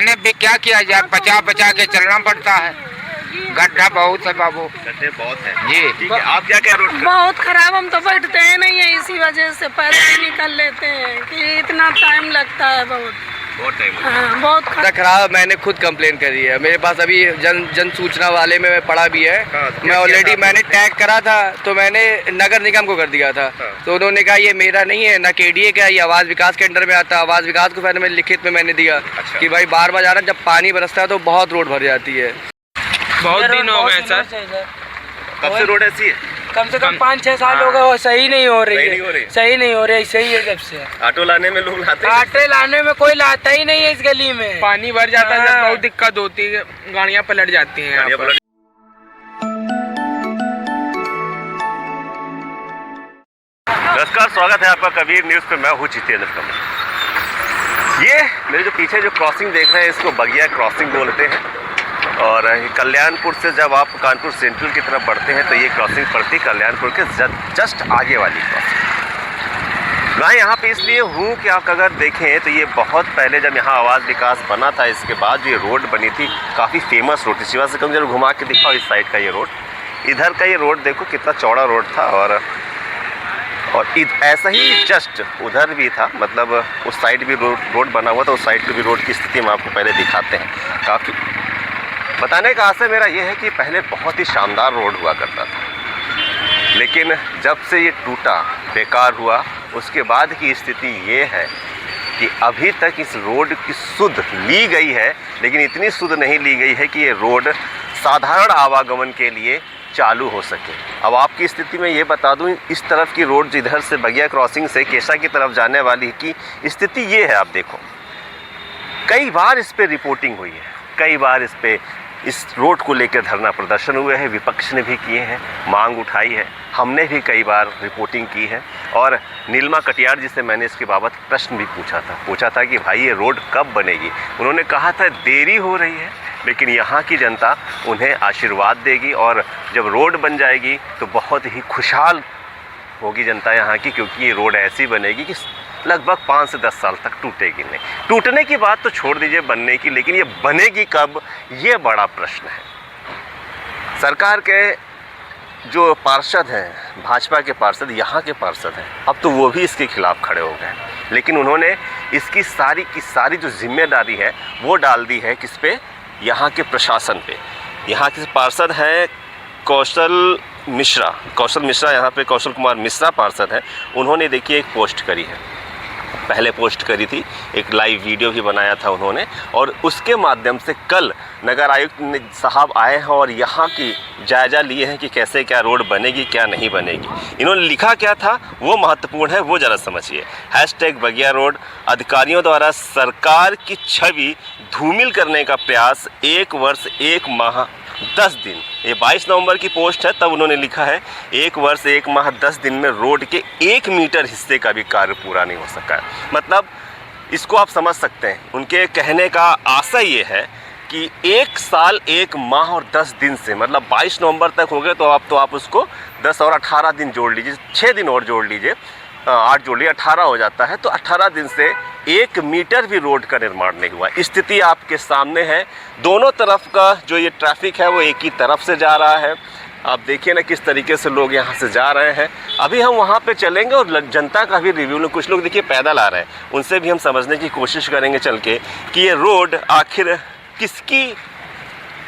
इसने भी क्या किया जाए, बचा बचा के चलना पड़ता है। गड्ढा बहुत है बाबू, गड्ढे बहुत है जी। ठीक है, आप क्या कह रोड बहुत खराब, हम तो बैठते हैं नहीं है, इसी वजह से पैर ही निकल लेते हैं कि इतना टाइम लगता है। बहुत टाइम हाँ, बहुत खराब। मैंने खुद कंप्लेन करी है, मेरे पास अभी जन सूचना वाले में पड़ा भी है। मैं ऑलरेडी मैंने टैग करा था, तो मैंने नगर निगम को कर दिया था। तो उन्होंने कहा ये मेरा नहीं है, ना केडीए का, ये आवास विकास के अंडर में आता है। आवास विकास को फिर मैं लिखित में मैंने दिया कि भाई बार बार जा रहा, जब पानी बरसता है तो बहुत रोड भर जाती है। बहुत दिन हो गए सर। कब से रोड ऐसी है? कम से कम 5-6 साल हो गए, वो सही नहीं हो रही है। सही नहीं हो रही है, सही है जब से। ऑटो लाने में लोग लाते हैं, आटे लाने में कोई लाता ही नहीं है इस गली में। पानी भर जाता है, बहुत दिक्कत होती है, गाड़ियाँ पलट जाती हैं। नमस्कार, स्वागत है आपका कबीर न्यूज़ पे। मैं हूँ जितेंद्र कमल। ये मेरे जो पीछे जो क्रॉसिंग देख रहे हैं, इसको बगिया क्रॉसिंग बोलते हैं। और कल्याणपुर से जब आप कानपुर सेंट्रल की तरफ बढ़ते हैं तो ये क्रॉसिंग पड़ती है कल्याणपुर के जस्ट आगे वाली क्रॉसिंग। मैं यहाँ पे इसलिए हूँ कि आप अगर देखें तो ये बहुत पहले जब यहाँ आवास विकास बना था, इसके बाद ये रोड बनी थी, काफ़ी फेमस रोड थी। शिवा से कम जरूर घुमा के दिखाओ इस साइड का ये रोड, इधर का ये रोड देखो कितना चौड़ा रोड था। और ऐसा ही जस्ट उधर भी था, मतलब उस साइड भी रोड बना हुआ था। उस साइड की भी रोड की स्थिति हम आपको पहले दिखाते हैं। काफ़ी बताने का आशय मेरा ये है कि पहले बहुत ही शानदार रोड हुआ करता था, लेकिन जब से ये टूटा, बेकार हुआ, उसके बाद की स्थिति ये है कि अभी तक इस रोड की सुध ली गई है, लेकिन इतनी सुध नहीं ली गई है कि ये रोड साधारण आवागमन के लिए चालू हो सके। अब आपकी स्थिति में ये बता दूं, इस तरफ की रोड जिधर से बगिया क्रॉसिंग से केशा की तरफ जाने वाली की स्थिति ये है। आप देखो, कई बार इस पे रिपोर्टिंग हुई है, कई बार इस रोड को लेकर धरना प्रदर्शन हुए हैं, विपक्ष ने भी किए हैं, मांग उठाई है, हमने भी कई बार रिपोर्टिंग की है। और नीलमा कटियार जी से मैंने इसके बाबत प्रश्न भी पूछा था कि भाई ये रोड कब बनेगी। उन्होंने कहा था देरी हो रही है, लेकिन यहाँ की जनता उन्हें आशीर्वाद देगी और जब रोड बन जाएगी तो बहुत ही खुशहाल होगी जनता यहाँ की, क्योंकि ये रोड ऐसी बनेगी कि लगभग 5 से 10 साल तक टूटेगी नहीं। टूटने की बात तो छोड़ दीजिए बनने की, लेकिन ये बनेगी कब, ये बड़ा प्रश्न है। सरकार के जो पार्षद हैं, भाजपा के पार्षद, यहाँ के पार्षद हैं, अब तो वो भी इसके खिलाफ खड़े हो गए, लेकिन उन्होंने इसकी सारी की सारी जो जिम्मेदारी है वो डाल दी है किस पे, यहाँ के प्रशासन पे। यहाँ के पार्षद हैं कौशल मिश्रा, यहाँ पे कौशल कुमार मिश्रा पार्षद हैं। उन्होंने देखिए एक पोस्ट करी है, पहले पोस्ट करी थी, एक लाइव वीडियो भी बनाया था उन्होंने, और उसके माध्यम से कल नगर आयुक्त साहब आए हैं और यहाँ की जायज़ा लिए हैं कि कैसे क्या रोड बनेगी, क्या नहीं बनेगी। इन्होंने लिखा क्या था वो महत्वपूर्ण है, वो ज़रा समझिए। #बगिया रोड, अधिकारियों द्वारा सरकार की छवि धूमिल करने का प्रयास, 1 वर्ष 1 माह 10 दिन। ये 22 नवंबर की पोस्ट है, तब उन्होंने लिखा है 1 वर्ष 1 माह 10 दिन में रोड के 1 मीटर हिस्से का भी कार्य पूरा नहीं हो सका है। मतलब इसको आप समझ सकते हैं, उनके कहने का आशय ये है कि 1 साल 1 माह और 10 दिन से, मतलब 22 नवंबर तक हो गए, तो आप उसको 10 और 18 दिन जोड़ लीजिए, 6 दिन और जोड़ लीजिए, 8 जोड़ लीजिए, 18 हो जाता है। तो 18 दिन से 1 मीटर भी रोड का निर्माण नहीं हुआ। स्थिति आपके सामने है। दोनों तरफ का जो ये ट्रैफिक है वो एक ही तरफ से जा रहा है। आप देखिए ना किस तरीके से लोग यहाँ से जा रहे हैं। अभी हम वहाँ पे चलेंगे और जनता का भी रिव्यू लें। कुछ लोग देखिए पैदल आ रहे हैं, उनसे भी हम समझने की कोशिश करेंगे चल के कि ये रोड आखिर किसकी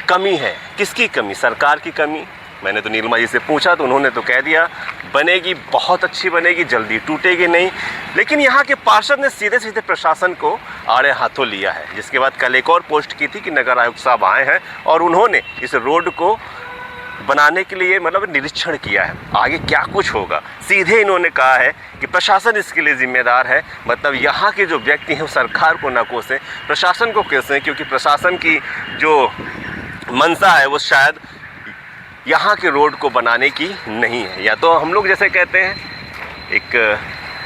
कमी है, किसकी कमी, सरकार की कमी। मैंने तो नीलमा जी से पूछा तो उन्होंने तो कह दिया बनेगी, बहुत अच्छी बनेगी, जल्दी टूटेगी नहीं। लेकिन यहाँ के पार्षद ने सीधे सीधे प्रशासन को आड़े हाथों लिया है, जिसके बाद कल एक और पोस्ट की थी कि नगर आयुक्त साहब आए हैं और उन्होंने इस रोड को बनाने के लिए मतलब निरीक्षण किया है। आगे क्या कुछ होगा, सीधे इन्होंने कहा है कि प्रशासन इसके लिए जिम्मेदार है। मतलब यहाँ के जो व्यक्ति हैं वो सरकार को न कोसें, प्रशासन को कोसें, क्योंकि प्रशासन की जो मंशा है वो शायद यहाँ के रोड को बनाने की नहीं है। या तो हम लोग जैसे कहते हैं, एक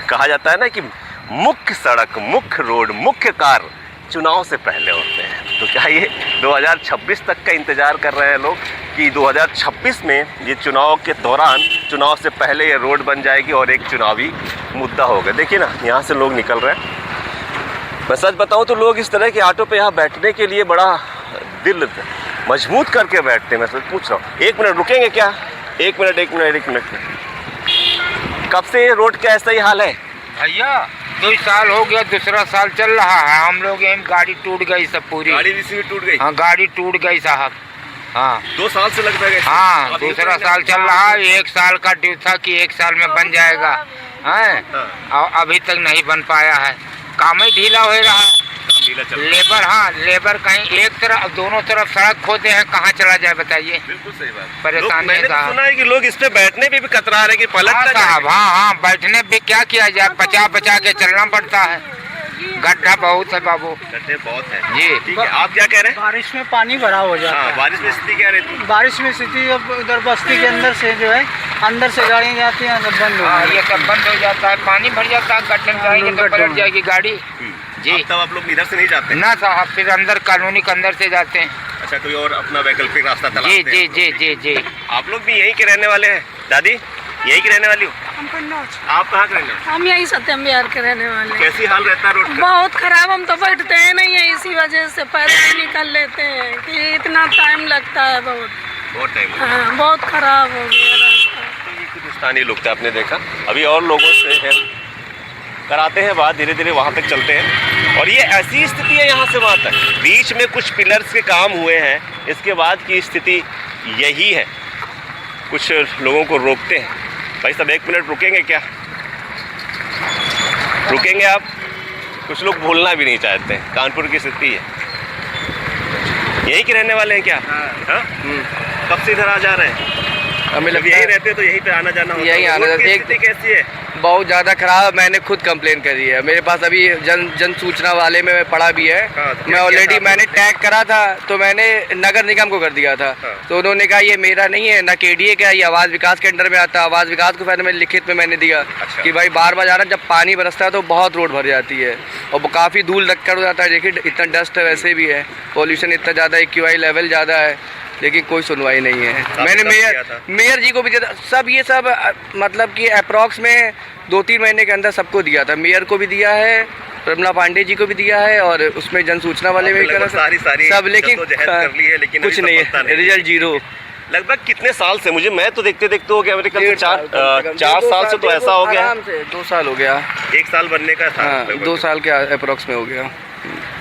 कहा जाता है ना कि मुख्य सड़क, मुख्य रोड, मुख्य कार्य चुनाव से पहले होते हैं। तो क्या ये 2026 तक का इंतज़ार कर रहे हैं लोग कि 2026 में ये चुनाव के दौरान, चुनाव से पहले ये रोड बन जाएगी और एक चुनावी मुद्दा होगा। देखिए ना यहाँ से लोग निकल रहे हैं, मैं सच बताऊं तो लोग इस तरह के ऑटो पे यहाँ बैठने के लिए बड़ा दिल मजबूत करके बैठते हैं। मैं सच पूछ रहा हूँ, 1 मिनट रुकेंगे क्या? 1 मिनट। कब से ये रोड का ऐसा ही हाल है? भैया 2 साल हो गया, दूसरा साल चल रहा है। हम लोग यहीं गाड़ी टूट गई सब पूरी। गाड़ी इसी में टूट गई? हाँ गाड़ी टूट गई साहब। हाँ 2 साल से लगता है? हाँ दूसरा साल चल रहा है। 1 साल का ड्यू था कि 1 साल में बन जाएगा, है और अभी तक नहीं बन पाया है। काम ही ढीला हो रहा है। लेबर, हाँ लेबर कहीं एक तरफ, दोनों तरफ सड़क खोदे हैं, कहाँ चला जाए बताइए। बिल्कुल सही बात। परेशानी मैंने तो साहब। सुना है कि लोग इस पे बैठने पे भी कतरा रहे कि पलट हाँ ना जाए। साहब, हाँ बैठने पे क्या किया जाए, बचा के चलना पड़ता है। गड्ढा बहुत है बाबू, गड्ढे बहुत है जी। ठीक है, आप क्या कह रहे हैं? बारिश में पानी भरा हो जाता हाँ, है। बारिश में स्थिति क्या रहती है? बारिश में स्थिति अब उधर बस्ती के अंदर से जो है, अंदर से गाड़ियाँ जाती हैं, सब बंद हो हाँ जाती ये सब बंद हो जाता है, पानी भर जाता है, गड्ढे में जाएंगे तो पलट जाएगी गाड़ी जी। तब आप लोग इधर से नहीं जाते? ना साहब, फिर अंदर कॉलोनी के अंदर से जाते हैं। अच्छा, कोई और अपना वैकल्पिक रास्ता तलाशते जी हैं जी आप जी लोग? जी जी। आप लोग भी यहीं के रहने वाले हैं? दादी यहीं की रहने वाली हो? आप कहाँ के रहने वाले? हम यही सत्यम बिहार के रहने वाले हैं। कैसी हाल रहता है रोड का? बहुत खराब, हम तो बैठते हैं नहीं है, इसी वजह से पैदल निकल लेते हैं कि इतना टाइम लगता है बहुत टाइम हाँ बहुत खराब हो गया रास्ता। कुछ स्थानीय लोग थे, आपने देखा। अभी और लोगों से है कराते हैं बात, धीरे धीरे वहाँ तक चलते हैं। और ये ऐसी स्थिति है यहाँ से वहाँ तक, बीच में कुछ पिलर्स के काम हुए हैं, इसके बाद की स्थिति यही है। कुछ लोगों को रोकते हैं, भाई साहब 1 मिनट रुकेंगे क्या? रुकेंगे आप? कुछ लोग भूलना भी नहीं चाहते हैं, कानपुर की स्थिति है। यहीं के रहने वाले हैं क्या? हाँ? कब से इधर आ जा रहे हैं? हमें जब लगता यहीं है रहते हैं तो यहीं पे आना जाना होता है। यहीं आना रोड जाना- की एक- स्थिति कैसी है? बहुत ज़्यादा खराब। मैंने खुद कंप्लेन करी है, मेरे पास अभी जन सूचना वाले में पड़ा भी है। हाँ, तो मैं क्या ऑलरेडी किया था मैंने आपने? टैग करा था, तो मैंने नगर निगम को कर दिया था। हाँ। तो उन्होंने कहा ये मेरा नहीं है, ना केडीए का, ये आवास विकास के अंडर में आता है। आवास विकास को पहले मैंने लिखित में मैंने दिया अच्छा। कि भाई बार आ रहा, जब पानी बरसता है तो बहुत रोड भर जाती है और काफ़ी धूल धक्कड़ हो जाता है। देखिए इतना डस्ट है, वैसे भी है पॉल्यूशन इतना ज़्यादा है, QI लेवल ज़्यादा है, लेकिन कोई सुनवाई नहीं है। मैंने मेयर जी को भी दिया था, सब ये सब मतलब कि अप्रॉक्स में 2-3 महीने के अंदर सबको दिया था। मेयर को भी दिया है, प्रमला पांडे जी को भी दिया है, और उसमें जन सूचना वाले में भी करा था सब, लेकिन कुछ नहीं है, रिजल्ट 0। लगभग कितने साल से, मुझे मैं तो देखते देखते हो गया मेरे ख्याल से 4 साल से तो ऐसा हो गया। आराम से 2 साल हो गया। 1 साल बनने का था। हाँ, लगभग। 2 साल के अप्रॉक्स में हो गया।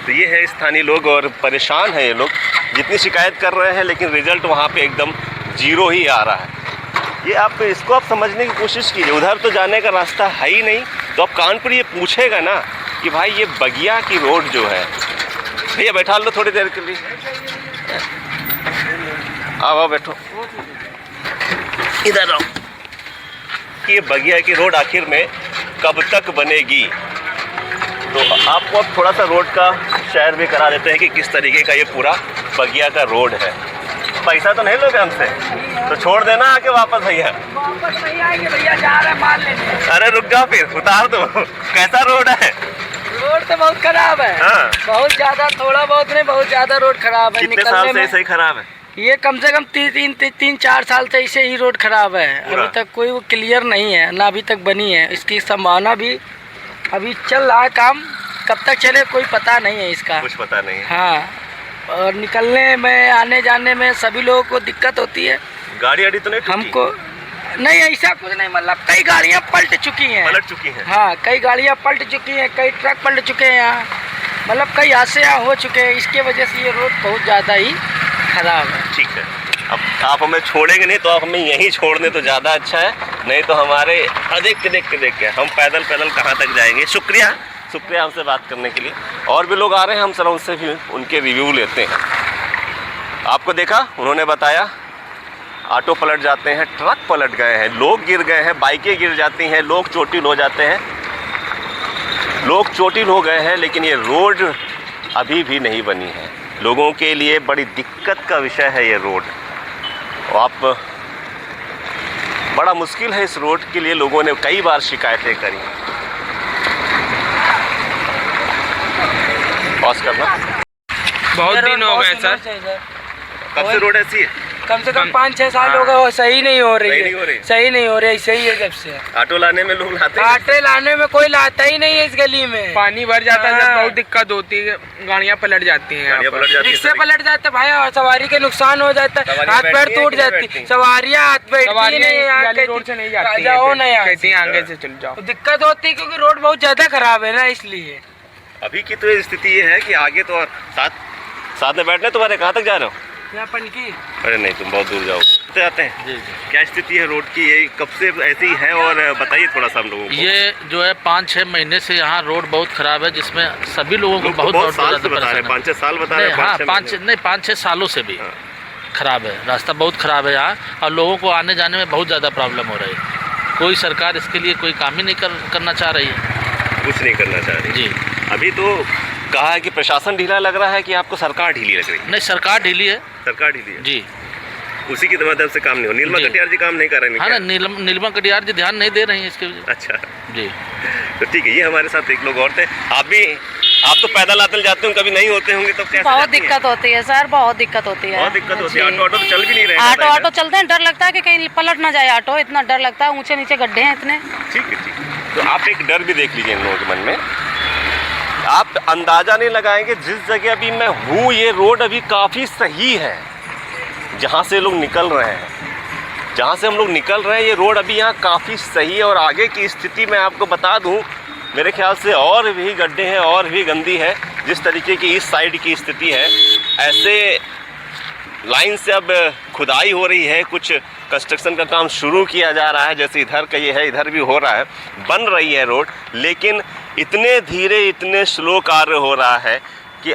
तो ये है स्थानीय लोग, और परेशान है ये लोग, जितनी शिकायत कर रहे हैं लेकिन रिजल्ट वहाँ पे एकदम 0 ही आ रहा है। ये आप इसको आप समझने की कोशिश कीजिए, उधर तो जाने का रास्ता है ही नहीं, तो अब कानपुर ये पूछेगा ना कि भाई ये बगिया की रोड जो है, भैया बैठा लो थोड़ी देर के लिए, आओ बैठो, इधर आओ। कि ये बगिया की रोड आखिर में कब तक बनेगी? तो आपको अब थोड़ा सा रोड का शेयर भी करा देते हैं कि किस तरीके का ये पूरा बगिया का रोड है। पैसा तो नहीं लोगे हमसे, तो छोड़ देना आके वापस भैया। वापस नहीं आएंगे भैया, जा रहे हैं माल लेने। अरे रुक जाओ, फिर उतार दो। कैसा रोड है? रोड तो बहुत खराब है। हाँ। बहुत ज्यादा, थोड़ा बहुत नहीं, बहुत ज्यादा रोड खराब है। कितने साल से सही खराब है? ये कम से कम 3-4 साल से इसे ही रोड खराब है। पूरा? अभी तक कोई वो क्लियर नहीं है, ना अभी तक बनी है। इसकी संभावना भी अभी चल रहा है काम, कब तक चले कोई पता नहीं है इसका। कुछ पता नहीं है। हाँ, और निकलने में, आने जाने में सभी लोगों को दिक्कत होती है। गाड़ी अड़ी तो नहीं टूटी? हमको नहीं, ऐसा कुछ नहीं, मतलब कई गाड़ियाँ पलट चुकी हैं। पलट चुकी हैं? हाँ, कई गाड़ियाँ पलट चुकी हैं, कई ट्रक पलट चुके हैं यहाँ, मतलब कई हादसे यहाँ हो चुके हैं। इसके वजह से ये रोड बहुत ज़्यादा ही खराब है। ठीक है, अब आप हमें छोड़ेंगे नहीं तो आप हमें यहीं छोड़ दें तो ज़्यादा अच्छा है, नहीं तो हमारे देख के हम पैदल कहाँ तक जाएंगे। शुक्रिया हमसे बात करने के लिए। और भी लोग आ रहे हैं, हम जरा उनसे भी उनके रिव्यू लेते हैं। आपको देखा, उन्होंने बताया ऑटो पलट जाते हैं, ट्रक पलट गए हैं, लोग गिर गए हैं, बाइकें गिर जाती हैं, लोग चोटिल हो जाते हैं, लोग चोटिल हो गए हैं, लेकिन ये रोड अभी भी नहीं बनी है। लोगों के लिए बड़ी दिक्कत का विषय है ये रोड। और आप बड़ा मुश्किल है इस रोड के लिए, लोगों ने कई बार शिकायतें करी। पॉज करना। बहुत दिन हो गए सर। कब से रोड ऐसी है? कम से कम 5-6 साल हो गए, वो सही नहीं हो रही सही है, नहीं हो रही? सही नहीं हो रही, सही है जब से। ऑटो लाने में लोग लाते हैं? आटे लाने में कोई लाता ही नहीं है इस गली में। पानी भर जाता है, हाँ। जब बहुत दिक्कत होती है, गाड़ियाँ पलट जाती हैं यहाँ गाड़ियाँ पर। पलट जाती हैं, रिक्शे पलट जाते भाई, और सवारी के नुकसान हो जाता है, सवारियाँ हाथ पैर बैठती हैं टूट कि नहीं जाती, बैठती? सवारियाँ हाथ बैठती सवारियाँ नहीं, यहाँ वाली रोड से नहीं जाती जाओ हैं, ना यहाँ से। कहती हैं आगे से चल जाओ। तो दिक्कत होती है क्योंकि रोड बहुत ज्यादा खराब है ना, इसलिए। अभी की तो स्थिति ये है कि आगे तो साथ में बैठने तुम्हारे कहाँ तक जा रहे हो? यहाँ पनकी अरे नहीं, तुम बहुत दूर जाते हैं। जी जी। क्या स्थिति है रोड की, ये कब से ऐसी है और बताइए थोड़ा सा हम लोगों को। ये जो है 5-6 महीने से यहाँ रोड बहुत खराब है, जिसमें सभी लोगों को लोग बहुत बहुत साल ज़्यादा से बता रहे हैं, परेशानी 5-6 साल बता रहे नहीं, हैं, हाँ 5-6 5-6 सालों से भी हाँ। खराब है, रास्ता बहुत खराब है यहाँ, और लोगों को आने जाने में बहुत ज़्यादा प्रॉब्लम हो रही है। कोई सरकार इसके लिए कोई काम ही नहीं करना चाह रही है। कुछ नहीं करना चाह रही। जी, अभी तो कहा है कि प्रशासन ढीला लग रहा है कि आपको सरकार ढीली लग रही है? नहीं सरकार ढीली है। सरकार ढीली है जी उसी की मदद से काम नहीं हो। नीलमा जी। कटियार जी काम नहीं कर रहे हैं हाँ क्या? ना, नीलमा कटियार जी ध्यान नहीं दे रही हैं इसके वजह। अच्छा, जी तो ठीक है, ये हमारे साथ एक लोग और थे। आप तो पैदल आते जाते हो, कभी नहीं होते होंगे, तो कैसे बहुत जाती हैं? दिक्कत होती है सर, बहुत दिक्कत होती है। बहुत दिक्कत होती है। जी। ऑटो तो चल भी नहीं रहे हैं ऑटो ज़्यादा ऑटो चलते हैं, डर लगता है कि कहीं पलट ना जाए ऑटो, इतना डर लगता है, ऊंचे नीचे गड्ढे हैं इतने। इधर। ठीक है। तो आप एक डर भी देख लीजिए इन लोगों के मन में। आप अंदाजा नहीं लगाएंगे, जिस जगह अभी मैं हूँ ये रोड अभी काफ़ी सही है, जहाँ से लोग निकल रहे हैं, जहाँ से हम लोग निकल रहे हैं, ये रोड अभी यहाँ काफ़ी सही है। और आगे की स्थिति मैं आपको बता दूँ, मेरे ख्याल से और भी गड्ढे हैं, और भी गंदी है। जिस तरीके की इस साइड की स्थिति है, ऐसे लाइन से अब खुदाई हो रही है, कुछ कंस्ट्रक्शन का काम शुरू किया जा रहा है, जैसे इधर का ये है, इधर भी हो रहा है, बन रही है रोड, लेकिन इतने धीरे, इतने स्लो कार्य हो रहा है कि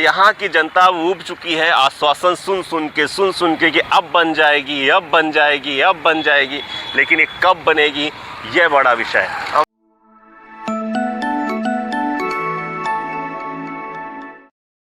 यहाँ की जनता ऊब चुकी है आश्वासन सुन सुन के कि अब बन जाएगी, अब बन जाएगी, अब बन जाएगी, लेकिन ये कब बनेगी, यह बड़ा विषय है।